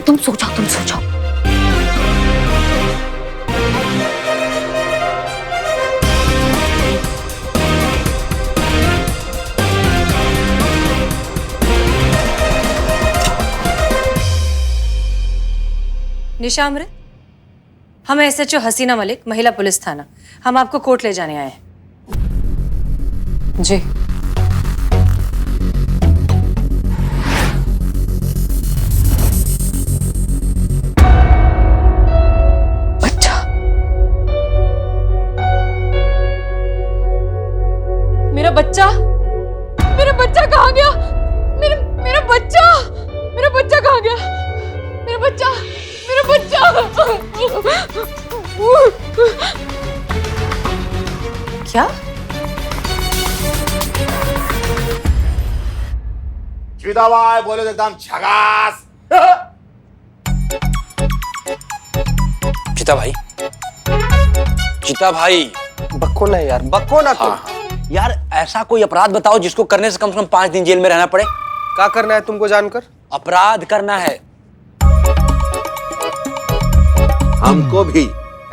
तुम सो जाओ, तुम सो जाओ। निशा अमृत, हम एसएचओ हसीना मलिक, महिला पुलिस थाना, हम आपको कोर्ट ले जाने आए हैं। जी। बच्चा, मेरा बच्चा, मेरा बच्चा कहाँ गया? मेरा बच्चा, मेरा बच्चा कहाँ गया? मेरा बच्चा, मेरा बच्चा। क्या? चीता भाई बोले तो एकदम झकास। चीता भाई, चीता भाई, बक्को ना यार, बक्को ना तुम। यार ऐसा कोई अपराध बताओ जिसको करने से कम 5 दिन जेल में रहना पड़े। क्या करना है तुमको जानकर? अपराध करना है हमको भी।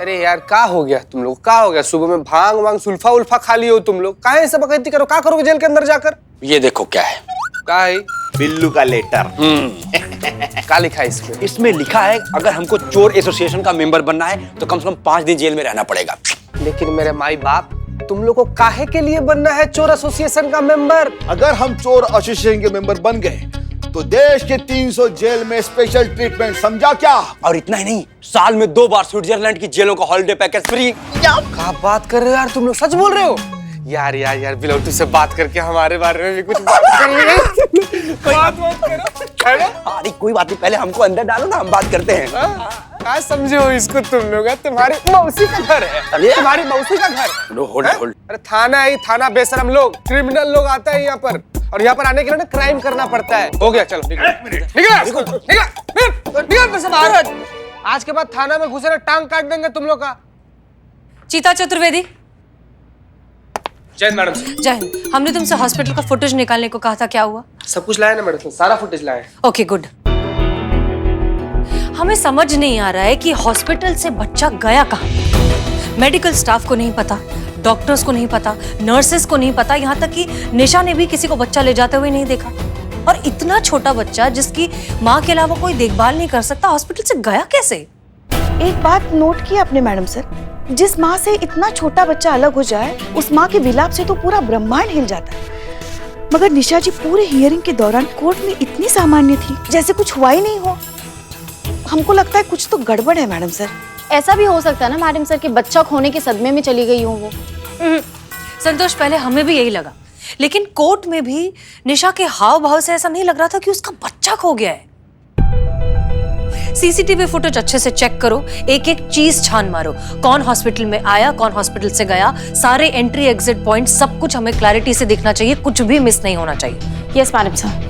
अरे यार क्या हो गया तुम लोग, क्या हो गया? सुबह में भांग वांग सुल्फा उल्फा खा लिए हो तुम लोग, काहे ऐसे बकैती करो? क्या करोगे जेल के अंदर जाकर? ये देखो क्या है। क्या है? बिल्लू का लेटर। क्या लिखा है इसमें? इसमें लिखा है अगर हमको चोर एसोसिएशन का मेंबर बनना है तो कम से कम 5 दिन जेल में रहना पड़ेगा। लेकिन मेरे माई बाप, तुम लोग को काहे के लिए बनना है चोर एसोसिएशन का मेंबर? अगर हम चोर एसोसिएशन के मेंबर बन गए तो देश के 300 जेल में स्पेशल ट्रीटमेंट, समझा क्या? और इतना ही नहीं, साल में 2 बार स्विट्जरलैंड की जेलों का हॉलिडे पैकेज फ्री। क्या बात कर रहे हो यार तुम लोग, सच बोल रहे हो? यार यार यार बिलौटू से बात करके हमारे बारे में भी कुछ बात कर रहे हैं। बात करो, है ना? अरे कोई बात नहीं, पहले हमको अंदर डालो ना, हम बात करते हैं। क्या समझे हो इसको तुम लोग? तुम्हारी मौसी का घर है, अरे तुम्हारी मौसी का घर। होल्ड। अरे थाना है, थाना बेशरम लोग, क्रिमिनल लोग आता है यहाँ पर, और यहाँ पर आने के लिए ना क्राइम करना पड़ता है। हो गया, चलो निकल। आज के बाद थाना में घुसे ना टांग काट देंगे तुम लोग का। चीता चतुर्वेदी, जय हिंद मैडम। जय हिंद। हमने तुमसे हॉस्पिटल का फुटेज निकालने को कहा था, क्या हुआ? सब कुछ लाए ना मैडम, सारा फुटेज लाए। Okay good. हमें समझ नहीं आ रहा है कि हॉस्पिटल से बच्चा गया कहाँ। मेडिकल स्टाफ को नहीं पता, डॉक्टर्स को नहीं पता, नर्सेस को नहीं पता, यहाँ तक कि निशा ने भी किसी को बच्चा ले जाते हुए नहीं देखा। और इतना छोटा बच्चा जिसकी माँ के अलावा कोई देखभाल नहीं कर सकता, हॉस्पिटल से गया कैसे? एक बात नोट की आपने मैडम सर, जिस माँ से इतना छोटा बच्चा अलग हो जाए, उस माँ के विलाप से तो पूरा ब्रह्मांड हिल जाता है। मगर निशा जी पूरे हियरिंग के दौरान कोर्ट में इतनी सामान्य थी, जैसे कुछ हुआ ही नहीं हो। हमको लगता है कुछ तो गड़बड़ है मैडम सर। ऐसा भी हो सकता है ना मैडम सर कि बच्चा खोने के सदमे में चली गई हो वो। संतोष, पहले हमें भी यही लगा, लेकिन कोर्ट में भी निशा के हाव भाव से ऐसा नहीं लग रहा था कि उसका बच्चा खो गया है। सीसीटीवी फुटेज अच्छे से चेक करो, एक एक चीज छान मारो, कौन हॉस्पिटल में आया, कौन हॉस्पिटल से गया, सारे एंट्री एग्जिट पॉइंट, सब कुछ हमें क्लैरिटी से दिखना चाहिए, कुछ भी मिस नहीं होना चाहिए। Yes madam sir.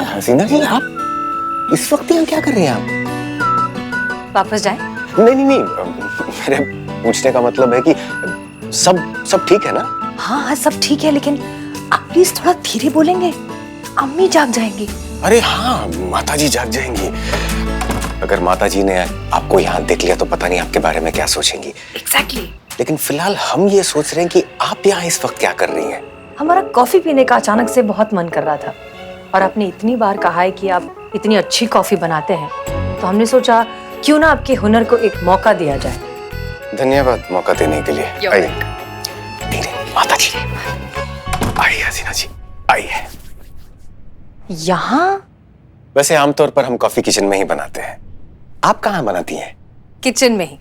Haseena ji, आप इस वक्त यहाँ क्या कर रहे हैं आप? वापस जाएं? नहीं, मेरे पूछने का मतलब है कि सब ठीक है ना? हाँ हाँ सब ठीक है, लेकिन आप प्लीज थोड़ा धीरे बोलेंगे, अम्मी जाग जाएंगी। अरे हाँ, माताजी जाग जाएंगी। अगर माताजी ने आपको यहाँ देख लिया तो पता नहीं आपके बारे में क्या सोचेंगी। एग्जैक्टली। लेकिन फिलहाल हम ये सोच रहे हैं कि आप यहाँ इस वक्त क्या कर रही हैं? हमारा कॉफी पीने का अचानक से बहुत मन कर रहा था, और आपने इतनी बार कहा है कि आप इतनी अच्छी कॉफी बनाते हैं, तो हमने सोचा क्यों ना आपके हुनर को एक मौका दिया जाए। धन्यवाद मौका देने के लिए। आइए माताजी, आइए हसीना जी, आइए। यहाँ? वैसे आमतौर पर हम कॉफी किचन में ही बनाते हैं। आप कहाँ बनाती हैं? किचन में ही।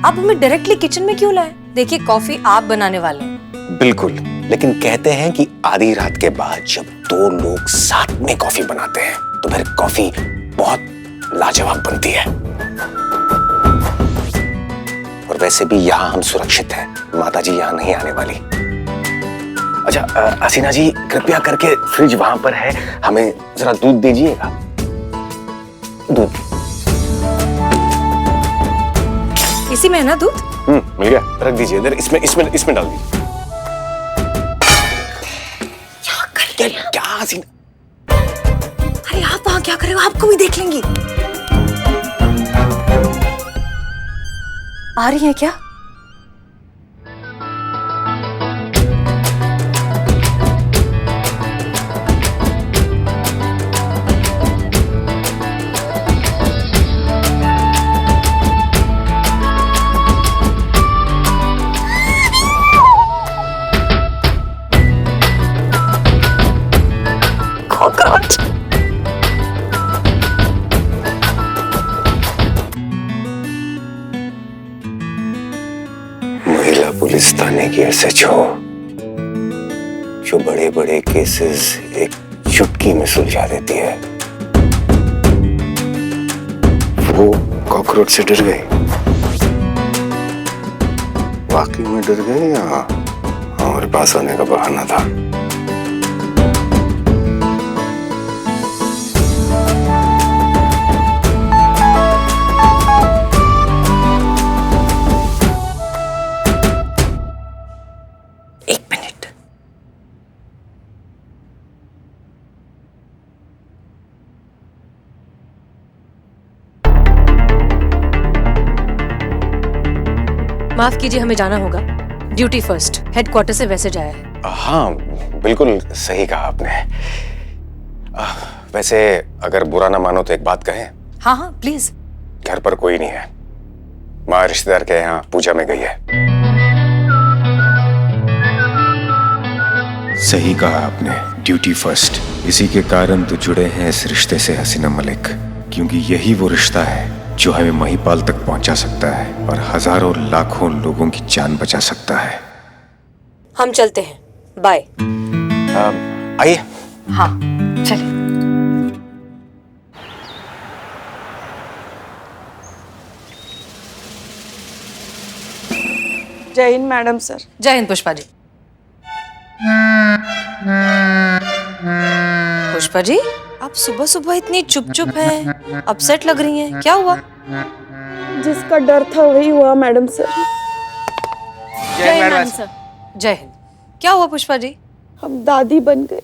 आप हमें डायरेक्टली किचन में क्यों लाए? देखिए कॉफी आप बनाने वाले हैं। बिल्कुल, लेकिन कहते हैं कि आधी रात के बाद जब दो लोग साथ में कॉफी बनाते हैं तो फिर कॉफी बहुत लाजवाब बनती है। और वैसे भी यहाँ हम सुरक्षित हैं, माताजी यहाँ नहीं आने वाली। अच्छा हसीना जी, कृपया करके फ्रिज वहां पर है, हमें जरा दूध दीजिएगा। दूध इसी में है ना दूध? मिल गया, रख दीजिए इधर, इसमें डाल दीजिए। क्या हसीना? अरे आप वहां क्या कर रहे हो, आपको भी देख लेंगी। आ रही है क्या? महिला पुलिस थाने की SHO जो बड़े बड़े केसेस एक चुटकी में सुलझा देती है, वो कॉकरोच से डर गई। वाकई में डर गई या हमारे पास आने का बहाना था? एक मिनट। माफ कीजिए, हमें जाना होगा। ड्यूटी फर्स्ट, हेडक्वार्टर से मैसेज आया है। हाँ बिल्कुल सही कहा आपने। वैसे अगर बुरा ना मानो तो एक बात कहें? हाँ हाँ प्लीज। घर पर कोई नहीं है, माँ रिश्तेदार के यहाँ पूजा में गई है। सही कहा आपने, ड्यूटी फर्स्ट। इसी के कारण तो जुड़े हैं इस रिश्ते से हसीना मलिक, क्योंकि यही वो रिश्ता है जो हमें महिपाल तक पहुंचा सकता है और हजारों लाखों लोगों की जान बचा सकता है। हम चलते हैं, बाय। आइए। हाँ चलिए। जय हिंद मैडम सर। जय हिंद पुष्पा जी। पुष्पा जी, आप सुबह सुबह इतनी चुप चुप हैं, अपसेट लग रही हैं, क्या हुआ? जिसका डर था वही हुआ मैडम सर। जय मैडम सर। जय हिंद। क्या हुआ पुष्पा जी? हम दादी बन गए।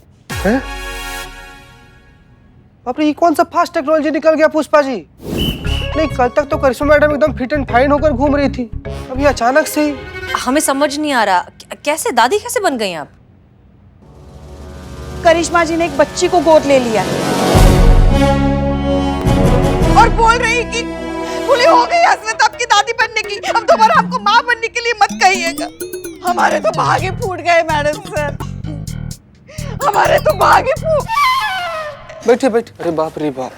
बाप रे, ये कौन सा फास्ट टेक्नोलॉजी निकल गया पुष्पा जी? नहीं, कल तक तो करिश्मा मैडम एकदम फिट एंड फाइन होकर घूम रही थी, अब ये अचानक से ही। हमें समझ नहीं आ रहा, कैसे दादी कैसे बन गई आप? करिश्मा जी ने एक बच्ची को गोद ले लिया और बोल रही कि भूली हो गई हसरत आपकी दादी बनने की, अब दोबारा हमको माँ बनने के लिए मत कहिएगा। हमारे तो भागे फूट गए मैडम सर, हमारे तो भागे फूट। बैठे बैठे। अरे बाप रे बाप।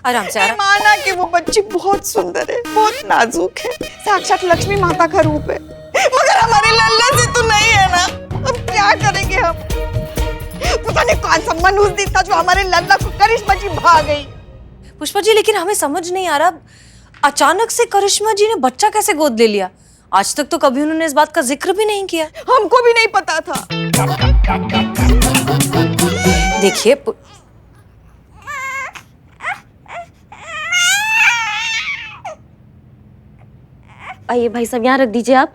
आराम से आराम। माना कि वो बच्ची बहुत सुंदर है, बहुत नाजुक है, साक्षात लक्ष्मी माता का रूप है, मगर हमारे लल्ला से तो नहीं है ना। अब क्या करेंगे हम? पता नहीं कौन सा मनहूस था जो हमारे लल्ला को करिश्मा जी भाग गई। पुष्पा जी, लेकिन हमें समझ नहीं आ रहा, अचानक से करिश्मा जी ने बच्चा कैसे गोद ले लिया? आज तक तो कभी उन्होंने इस बात का जिक्र भी नहीं किया। हमको भी नहीं पता था। देखिए आइए भाई साहब, यहाँ रख दीजिए आप।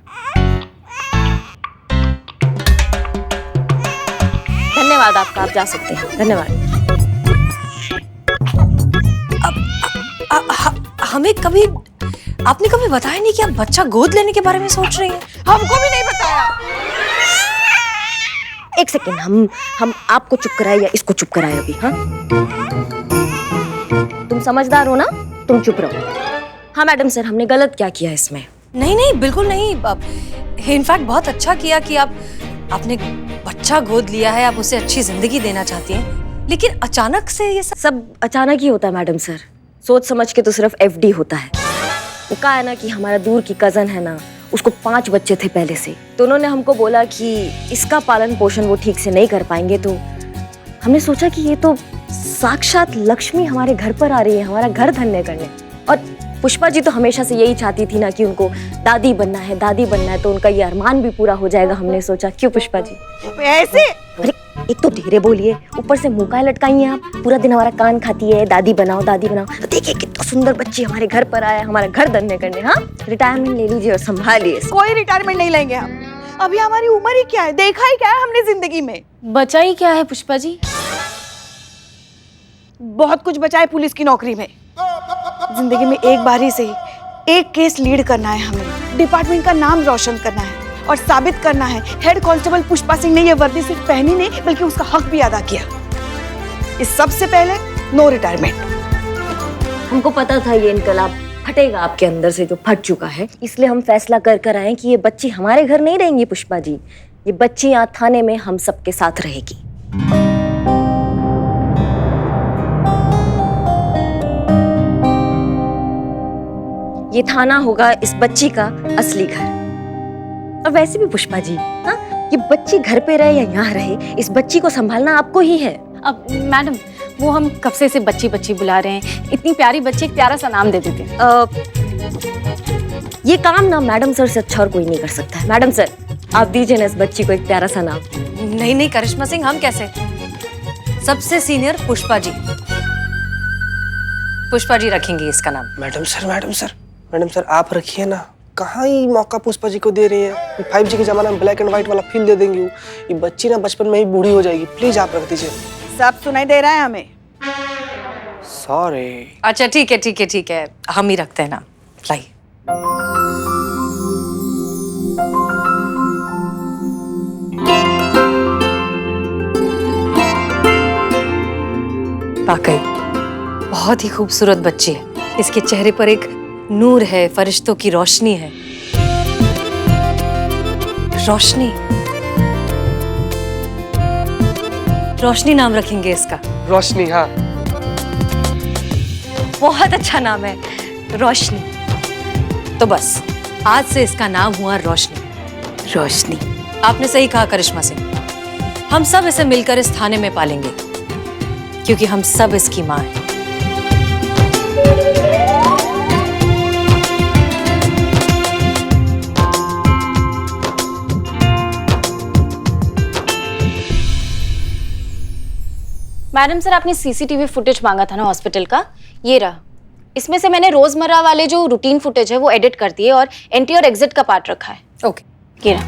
धन्यवाद आपका, आप जा सकते हैं। धन्यवाद। हमें कभी आपने कभी बताया नहीं कि आप बच्चा गोद लेने के बारे में सोच रही हैं? हमको भी नहीं बताया। एक सेकेंड, हम आपको चुप कराए या इसको चुप कराए अभी? हाँ, तुम समझदार हो ना, तुम चुप रहो। हाँ मैडम सर, हमने गलत क्या किया इसमें? नहीं नहीं, बिल्कुल नहीं। इनफैक्ट बहुत अच्छा किया कि आपने बच्चा गोद लिया है, आप उसे अच्छी जिंदगी देना चाहती हैं। लेकिन अचानक से ये सब अचानक ही होता है मैडम सर, सोच समझ के तो सिर्फ FD होता है। वो कहा है ना कि हमारा दूर की कजन है ना, उसको 5 बच्चे थे पहले से, तो उन्होंने हमको बोला कि इसका पालन पोषण वो ठीक से नहीं कर पाएंगे। तो हमने सोचा कि ये तो साक्षात लक्ष्मी हमारे घर पर आ रही है, हमारा घर धन्य करने। और पुष्पा जी तो हमेशा से यही चाहती थी ना कि उनको दादी बनना है, दादी बनना है, तो उनका ये अरमान भी पूरा हो जाएगा। हमने सोचा, क्यों पुष्पा जी? ऐसे अरे एक तो धीरे बोलिए, ऊपर से मुंह का लटकाई हैं आप, पूरा दिन हमारा कान खाती है, दादी बनाओ दादी बनाओ। तो देखिए कितना सुंदर बच्ची हमारे घर पर आया, हमारा घर धन्य करने। हाँ, रिटायरमेंट ले लीजिए और संभालिए। कोई रिटायरमेंट नहीं लेंगे हम। अभी हमारी उम्र ही क्या है, देखा ही क्या है हमने जिंदगी में। बचा ही क्या है पुष्पा जी? बहुत कुछ बचा है पुलिस की नौकरी में। जिंदगी में एक बारी से ही एक केस लीड करना है हमें, डिपार्टमेंट का नाम रोशन करना है और साबित करना है हेड कांस्टेबल पुष्पा सिंह ने ये वर्दी सिर्फ पहनी नहीं बल्कि उसका हक भी अदा किया। इस सबसे पहले नो रिटायरमेंट। हमको पता था ये इनकलाब फटेगा आपके अंदर से, जो फट चुका है। इसलिए हम फैसला कर आए कि ये बच्ची हमारे घर नहीं रहेंगी पुष्पा जी, ये बच्ची यहाँ थाने में हम सबके साथ रहेगी। ये थाना होगा इस बच्ची का असली घर। और वैसे भी पुष्पा जी, हाँ, ये बच्ची घर पे रहे या यहाँ रहे, इस बच्ची को संभालना आपको ही है। अब मैडम, वो हम कब से इसे बच्ची बच्ची बुला रहे हैं, इतनी प्यारी बच्ची, एक प्यारा सा नाम दे देते हैं। ये काम ना मैडम सर से अच्छा और कोई नहीं कर सकता है। मैडम सर, आप दीजिए ना इस बच्ची को एक प्यारा सा नाम। नहीं नहीं करिश्मा सिंह, हम कैसे? सबसे सीनियर पुष्पा जी, पुष्पा जी रखेंगे इसका नाम। मैडम सर आप रखिए ना। कहाँ ही मौका पुष्पा जी को दे रही है। 5G के जमाने में ब्लैक एंड व्हाइट वाला फील दे देंगी। ये बच्ची ना बचपन में ही बूढ़ी हो जाएगी। प्लीज आप रख दीजिए। सब सुनाई दे रहा है हमें। सॉरी। अच्छा ठीक है ठीक है ठीक है, हम ही रखते हैं ना। लाइए। वाकई बहुत ही खूबसूरत बच्ची है। इसके चेहरे पर एक नूर है, फरिश्तों की रोशनी है। रोशनी, रोशनी नाम रखेंगे इसका। रोशनी, हाँ। बहुत अच्छा नाम है, रोशनी। तो बस आज से इसका नाम हुआ रोशनी। रोशनी, आपने सही कहा करिश्मा सिंह। हम सब इसे मिलकर इस थाने में पालेंगे, क्योंकि हम सब इसकी माँ हैं। मैडम सर, आपने सीसीटीवी फुटेज मांगा था ना हॉस्पिटल का, ये रहा। इसमें से मैंने रोजमर्रा वाले जो रूटीन फुटेज है वो एडिट कर दिए और एंट्री और एग्जिट का पार्ट रखा है। ओके, ये रहा।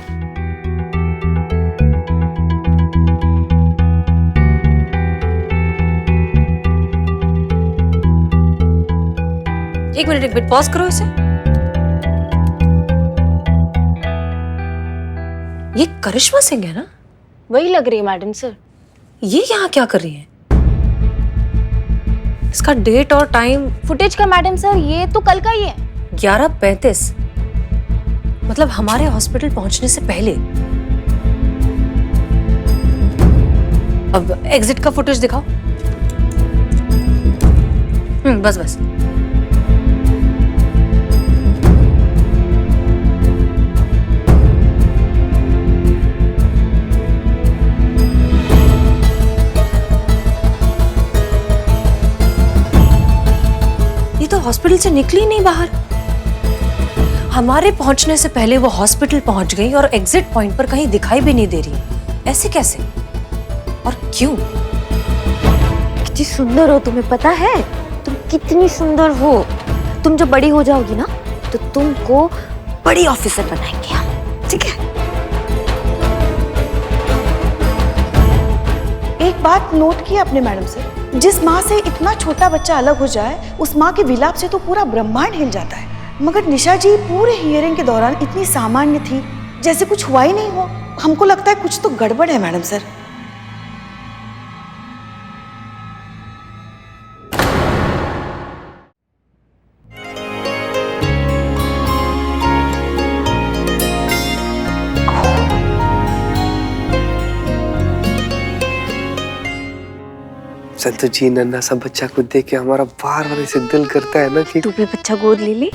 एक मिनट पॉज करो इसे। ये करिश्मा सिंह है ना? वही लग रही है मैडम सर। ये यहाँ क्या कर रही है? इसका डेट और टाइम फुटेज का मैडम सर, ये तो कल का ही है। 11:35, मतलब हमारे हॉस्पिटल पहुंचने से पहले। अब एग्जिट का फुटेज दिखाओ। बस बस। तो हॉस्पिटल से निकली नहीं बाहर। हमारे पहुंचने से पहले वो हॉस्पिटल पहुंच गई और एग्जिट पॉइंट पर कहीं दिखाई भी नहीं दे रही। ऐसे कैसे और क्यों? कितनी सुंदर हो, तुम्हें पता है? तुम कितनी सुंदर हो। तुम जब बड़ी हो जाओगी ना तो तुमको बड़ी ऑफिसर बनाएंगे हम, ठीक है? एक बात नोट की आपने मैडम सर, जिस माँ से इतना छोटा बच्चा अलग हो जाए, उस माँ के विलाप से तो पूरा ब्रह्मांड हिल जाता है। मगर निशा जी पूरे हियरिंग के दौरान इतनी सामान्य थी, जैसे कुछ हुआ ही नहीं हो। हमको लगता है कुछ तो गड़बड़ है मैडम सर। संतु जी, नन्हा सा बच्चा को देख के हमारा बार बार ऐसे दिल करता है ना कि तू भी बच्चा गोद ले ली।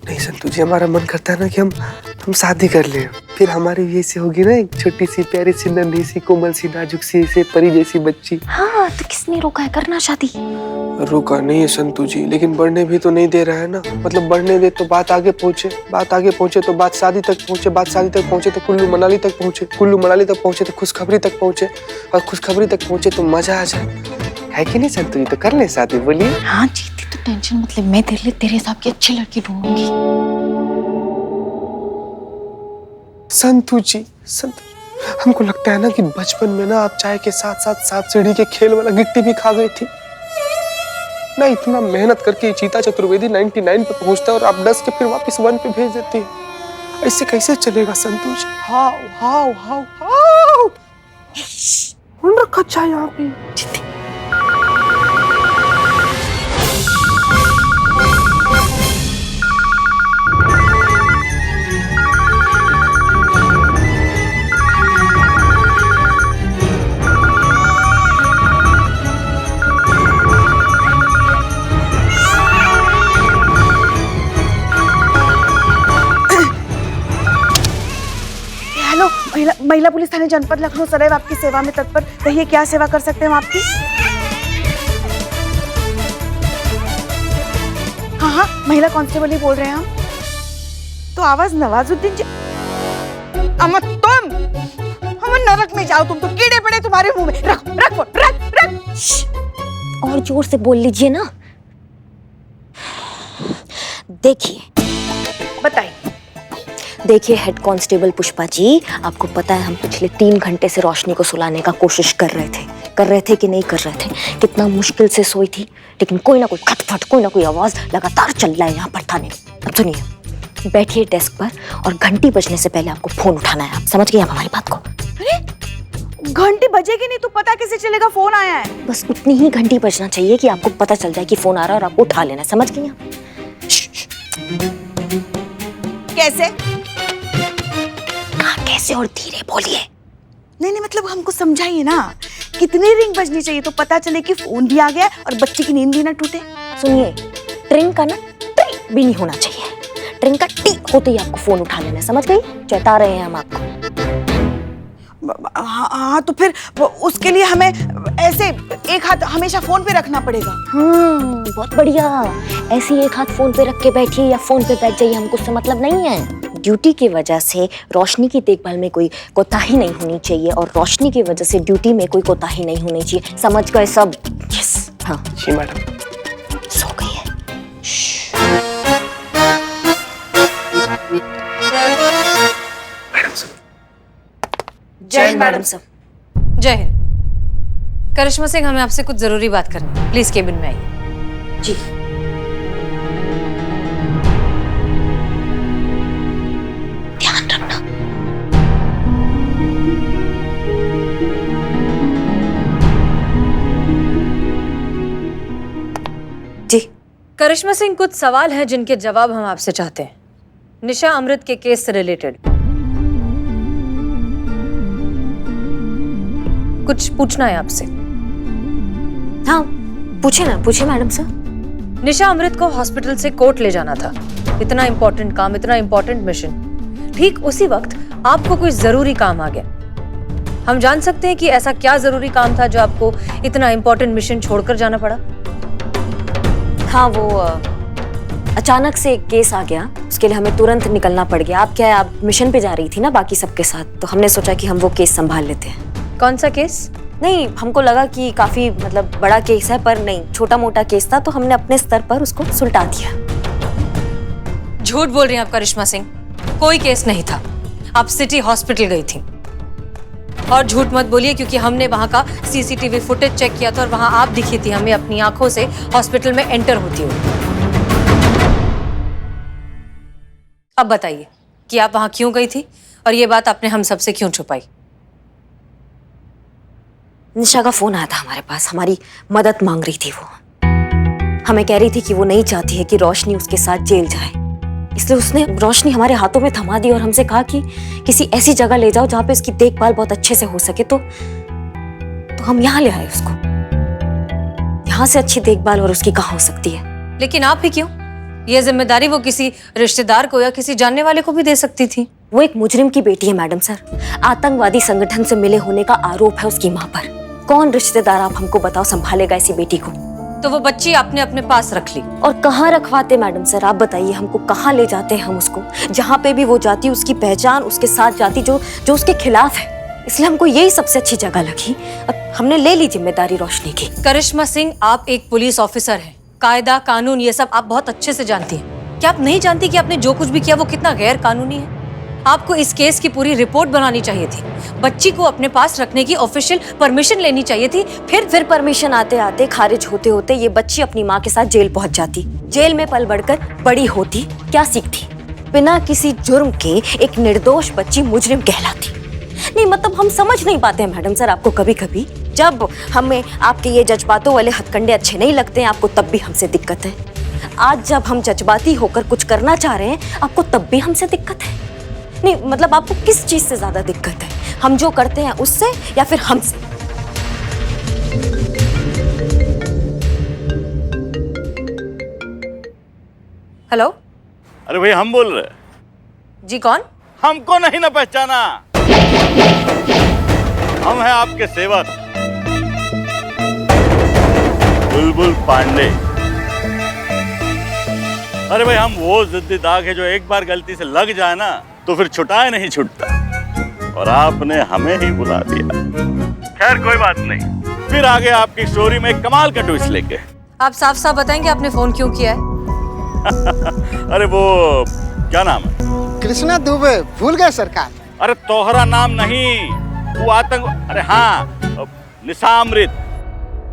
नहीं संतू जी, हमारा मन करता है ना कि हम शादी कर लें। फिर हमारी भी ऐसी होगी ना एक छोटी सी प्यारी सी नन्ही सी कोमल सी नाजुक सी से परी जैसी बच्ची। हाँ, तो किसने रोका है करना शादी? रुका नहीं है संतू जी, लेकिन बढ़ने भी तो नहीं दे रहा है ना। मतलब बढ़ने दे तो बात आगे पहुंचे, बात आगे पहुंचे तो बात शादी तक पहुंचे, बात शादी तक पहुंचे तो कुल्लू मनाली तक पहुंचे, कुल्लू मनाली तक पहुंचे तो खुशखबरी तक पहुंचे, और खुशखबरी तक पहुंचे तो मजा आ जाए। है कि नहीं संतू जी? तो कर ले शादी, बोलिए। हाँ जीती, तो टेंशन मतलब मैं तेरे लिए तेरे हिसाब की अच्छी लड़की ढूंढूंगी। संतू जी, हमको लगता है ना कि बचपन में ना आप चाय के साथ साथ सांप सीढ़ी के खेल वाला गिट्टी भी खा गई थी ना। इतना मेहनत करके चीता चतुर्वेदी 99 पे पहुंचता है और आप 10 के फिर वापस 1 पे भेज देती है। ऐसे कैसे चलेगा संतू जी? हाउ हाउ हाउ हाउ कौन रखा चाय यहाँ पे? हेलो, महिला पुलिस थाने जनपद लखनऊ सदैव आपकी सेवा में तत्पर। कहिए क्या सेवा कर सकते हैं हम आपकी? हाँ, महिला कांस्टेबल ही बोल रहे हैं हम। तो आवाज नवाजुद्दीन जी। अम्मा तुम, हम नरक में जाओ, तुम तो कीड़े पड़े तुम्हारे मुंह में। रख रख रख रख। और जोर से बोल लीजिए ना। देखिए बताइए। हेड कांस्टेबल पुष्पा जी, आपको पता है हम पिछले 3 घंटे से रोशनी को सुलाने का कोशिश कर रहे थे कि नहीं कर रहे थे? कितना मुश्किल से सोई थी, लेकिन कोई ना कोई खटखट, कोई ना कोई आवाज लगातार चल रहा है यहाँ पर थाने। अब सुनिए, बैठिए डेस्क पर और घंटी बजने से पहले आपको फोन उठाना है। आप समझ गए आप हमारी बात को? अरे घंटी बजेगी नहीं तो पता कैसे चलेगा फोन आया है? बस उतनी ही घंटी बजना चाहिए कि आपको पता चल जाए कि फोन आ रहा है और आपको उठा लेना है। समझ गई आप? कैसे? कैसे और धीरे बोलिए। नहीं मतलब हमको समझाइए ना, कितनी रिंग बजनी चाहिए तो पता चले कि फोन भी आ गया और बच्चे की नींद भी ना टूटे? सुनिए, ट्रिंग का ना टी भी नहीं होना चाहिए। ट्रिंग का टी होते ही आपको फोन उठा लेना है। समझ गई? चेता रहे हैं हम आपको। हाँ, तो फिर उसके लिए हमें ऐसे एक हाथ हमेशा फोन पे रखना पड़ेगा। बहुत बढ़िया। ऐसे एक हाथ फोन पे रख के बैठिए या फोन पे बैठ जाइए, हमको उससे मतलब नहीं है। ड्यूटी की वजह से रोशनी की देखभाल में कोई कोताही नहीं होनी चाहिए और रोशनी की वजह से ड्यूटी में कोई कोताही नहीं होनी चाहिए। समझ गए सब? यस। हाँ जी मैडम। सो गई है। जय हिंद मैडम सर। जय हिंद। करिश्मा सिंह, हमें आपसे कुछ जरूरी बात करनी है। प्लीज केबिन में आइए। जी। ध्यान रखना। जी। करिश्मा सिंह, कुछ सवाल हैं जिनके जवाब हम आपसे चाहते हैं। निशा अमृत के केस से रिलेटेड कुछ पूछना है आपसे। हाँ पूछे ना, पूछे मैडम सर। निशा अमृत को हॉस्पिटल से कोर्ट ले जाना था। इतना इंपॉर्टेंट काम, इतना इंपॉर्टेंट मिशन। ठीक उसी वक्त आपको कोई जरूरी काम आ गया। हम जान सकते हैं कि ऐसा क्या जरूरी काम था जो आपको इतना इंपॉर्टेंट मिशन छोड़कर जाना पड़ा? हाँ, वो अचानक से एक केस आ गया, उसके लिए हमें तुरंत निकलना पड़ गया। आप मिशन पे जा रही थी ना बाकी सबके साथ, तो हमने सोचा कि हम वो केस संभाल लेते हैं। कौन सा केस? नहीं, हमको लगा कि काफी मतलब बड़ा केस है, पर नहीं, छोटा मोटा केस था, तो हमने अपने स्तर पर उसको सुलटा दिया। झूठ बोल रही हैं आप करिश्मा सिंह। कोई केस नहीं था। आप सिटी हॉस्पिटल गई थी। और झूठ मत बोलिए, क्योंकि हमने वहां का सीसीटीवी फुटेज चेक किया था और वहां आप दिखी थी हमें अपनी आंखों से हॉस्पिटल में एंटर होती हुई। अब बताइए कि आप वहां क्यों गई थी और ये बात आपने हम सबसे क्यों छुपाई? निशा का फोन आया था हमारे पास, हमारी मदद मांग रही थी। वो हमें कह रही थी कि वो नहीं चाहती है कि रोशनी उसके साथ जेल जाए, इसलिए उसने रोशनी हमारे हाथों में थमा दी और हमसे कहा कि किसी ऐसी जगह ले जाओ जहाँ पे उसकी देखभाल बहुत अच्छे से हो सके। तो हम यहाँ ले आए उसको। यहाँ से अच्छी देखभाल और उसकी कहाँ हो सकती है? लेकिन आप ही क्यों? ये जिम्मेदारी वो किसी रिश्तेदार को या किसी जानने वाले को भी दे सकती थी। वो एक मुजरिम की बेटी है मैडम सर। आतंकवादी संगठन से मिले होने का आरोप है उसकी माँ पर। कौन रिश्तेदार आप हमको बताओ संभालेगा ऐसी बेटी को? तो वो बच्ची आपने अपने पास रख ली। और कहाँ रखवाते मैडम सर, आप बताइए हमको, कहाँ ले जाते हैं हम उसको? जहाँ पे भी वो जाती उसकी पहचान उसके साथ जाती जो उसके खिलाफ है। इसलिए हमको यही सबसे अच्छी जगह लगी। अब हमने ले ली जिम्मेदारी रोशनी की। करिश्मा सिंह, आप एक पुलिस ऑफिसर हैं। कायदा कानून ये सब आप बहुत अच्छे से जानती हैं। क्या आप नहीं जानती कि आपने जो कुछ भी किया वो कितना गैर कानूनी है? आपको इस केस की पूरी रिपोर्ट बनानी चाहिए थी। बच्ची को अपने पास रखने की ऑफिशियल परमिशन लेनी चाहिए थी। फिर परमिशन आते आते खारिज होते होते ये बच्ची अपनी माँ के साथ जेल पहुंच जाती। जेल में पल बढ़कर बड़ी होती, क्या सीखती? बिना किसी जुर्म के एक निर्दोष बच्ची मुजरिम कहलाती। नहीं मतलब हम समझ नहीं पाते हैं मैडम सर आपको। कभी कभी जब हमें आपके ये जज्बातों वाले हथकंडे अच्छे नहीं लगते हैं आपको, तब भी हमसे दिक्कत है। आज जब हम जज्बाती होकर कुछ करना चाह रहे हैं आपको, तब भी हमसे दिक्कत है। नहीं मतलब आपको किस चीज से ज्यादा दिक्कत है? हम जो करते हैं उससे या फिर हमसे? हेलो। अरे भाई हम बोल रहे। जी कौन? हमको नहीं ना पहचाना? हम हैं आपके सेवक बुलबुल पांडे। अरे भाई हम वो जिद्दी दाग है जो एक बार गलती से लग जाए ना तो फिर छुटाए नहीं छूटता, और आपने हमें ही बुला दिया। खैर कोई बात नहीं, फिर आगे आपकी स्टोरी में कमाल का ट्विस्ट लेके। आप साफ साफ बताएंगे आपने फोन क्यों किया है? अरे वो क्या नाम है? कृष्णा दुबे। भूल गए सरकार? अरे तोहरा नाम नहीं, वो आतंक। अरे हाँ, निशामृत।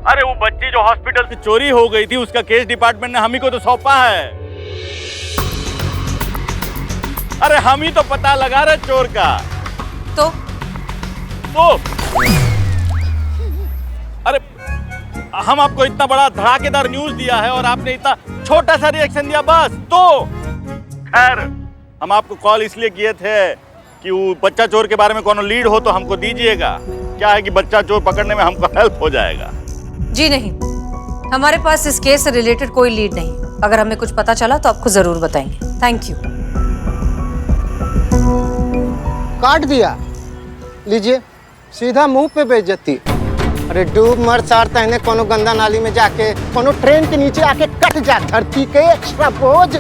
अरे वो बच्ची जो हॉस्पिटल से चोरी हो गई थी उसका केस डिपार्टमेंट ने हम ही को तो सौंपा है। अरे हम ही तो पता लगा रहे चोर का। तो अरे हम आपको इतना बड़ा धड़ाकेदार न्यूज दिया है और आपने इतना छोटा सा रिएक्शन दिया बस। तो खैर हम आपको कॉल इसलिए किए थे कि वो बच्चा चोर के बारे में कोनो लीड हो तो हमको दीजिएगा। क्या है कि बच्चा चोर पकड़ने में हमको हेल्प हो जाएगा। जी नहीं, हमारे पास इस केस से रिलेटेड कोई लीड नहीं। अगर हमें कुछ पता चला तो आपको जरूर बताएंगे। Thank you. काट दिया, लीजिए सीधा मुंह पे बेइज्जती। अरे डूब मर चार तहने कोनो गंदा नाली में जाके, कोनो ट्रेन के नीचे आके कट जा, धरती के एक्स्ट्रा बोझ।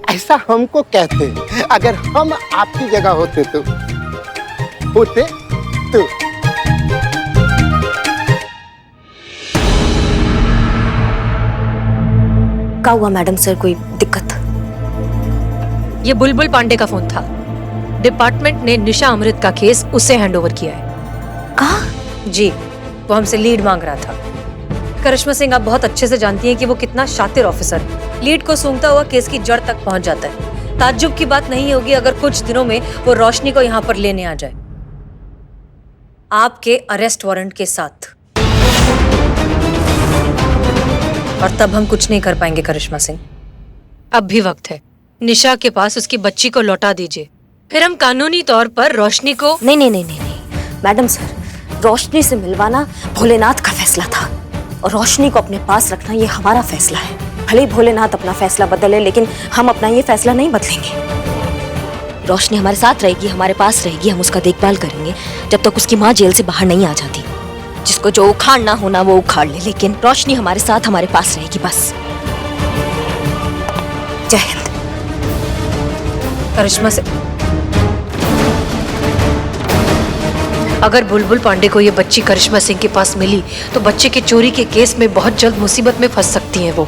ऐसा हमको कहते अगर हम आपकी जगह होते तो क्या हुआ मैडम सर, कोई दिक्कत? ये बुलबुल पांडे का फोन था। डिपार्टमेंट ने निशा अमृत का केस उसे हैंडओवर किया है। कहा? जी, वो हमसे लीड मांग रहा था। करिश्मा सिंह, आप बहुत अच्छे से जानती हैं कि वो कितना शातिर ऑफिसर है। लीड को सूंघता हुआ केस की जड़ तक पहुंच जाता है। ताज्जुब की बात नहीं होगी अगर कुछ दिनों में वो रोशनी को यहाँ पर लेने आ जाए, आपके अरेस्ट वारंट के साथ। और तब हम कुछ नहीं कर पाएंगे करिश्मा सिंह। अब भी वक्त है। निशा के पास उसकी बच्ची को लौटा दीजिए, फिर हम कानूनी तौर पर रोशनी को। नहीं मैडम सर, रोशनी से मिलवाना भोलेनाथ का फैसला था और रोशनी को अपने पास रखना ये हमारा फैसला है। भले ही भोलेनाथ अपना फैसला बदले, लेकिन हम अपना ये फैसला नहीं बदलेंगे। रोशनी हमारे साथ रहेगी, हमारे पास रहेगी, हम उसका देखभाल करेंगे जब तक उसकी माँ जेल से बाहर नहीं आ जाती। जिसको जो उखाड़ना होना वो उखाड़ ले, लेकिन रोशनी हमारे साथ हमारे पास रहेगी बस। जय हिंद। करिश्मा से अगर बुलबुल पांडे को ये बच्ची करिश्मा सिंह के पास मिली तो बच्चे के चोरी के केस में बहुत जल्द मुसीबत में फंस सकती हैं वो।